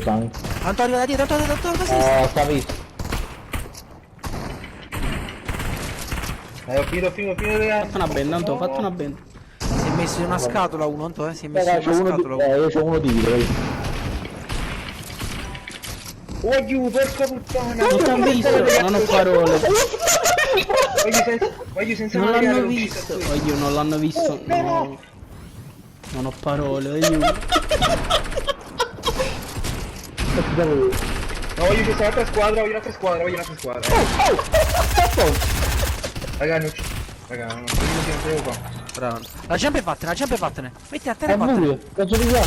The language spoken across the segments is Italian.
stanco. Antonio da dietro, Antonio da sinistra. Sta visto. Fino Fatto una benda, Anto, fatto una benda. Si è messo in una scatola uno, Antonio, si è messo Raga, in c'ho una uno scatola di... uno. io c'ho uno di vita, vedi? Oh giù, porca puttana! Non l'hanno visto, non ho parole. Voglio senza Non magari l'hanno l'ho visto. ucciso qui. Oddio, non l'hanno visto. No. Non ho parole, aiuto. No, voglio questa altra squadra, voglio un'altra squadra. Raga, non ci... Raga, non devo qua. Bravo. La jump e vattene. Metti a terra È e vattene. buio, penso di qua.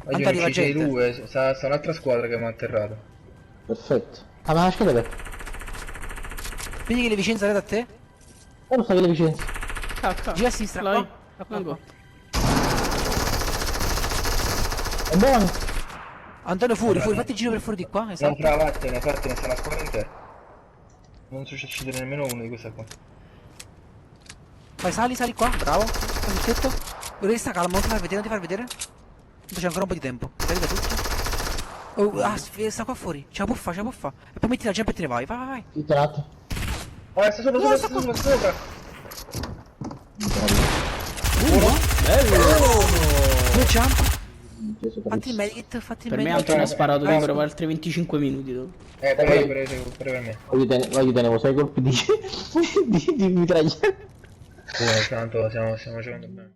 Tanto arriva Ci sei gente. due, sta un'altra squadra che mi ha atterrato. Perfetto. Ah, ma lasciate per. Vedi che le vicine sarete a te? Non sta che le vicine. Cacca. Gira a sinistra, Lai. qua. Lungo. È buono. Antonio fuori, fatti il giro per fuori di qua, No, esatto. fra, vattene, sta una squadra in te. Non so se uccidere nemmeno uno di questa qua. Vai, sali qua, bravo. Fai il tetto. Resta calmo, non ti far vedere. Tanto c'è ancora un po' di tempo. Si arriva tutto. Oh, sta qua fuori. C'è la puffa. E poi metti la jump e te ne vai. Vai. Tutto un attimo. Sta sopra. Due jump. Preso per Fatti il medikit, Per me Antonio ha sparato dentro per altri 25 minuti dopo. Per me. Voglio tenevo 6 colpi di mitraglietta. Tanto stiamo giocando bene.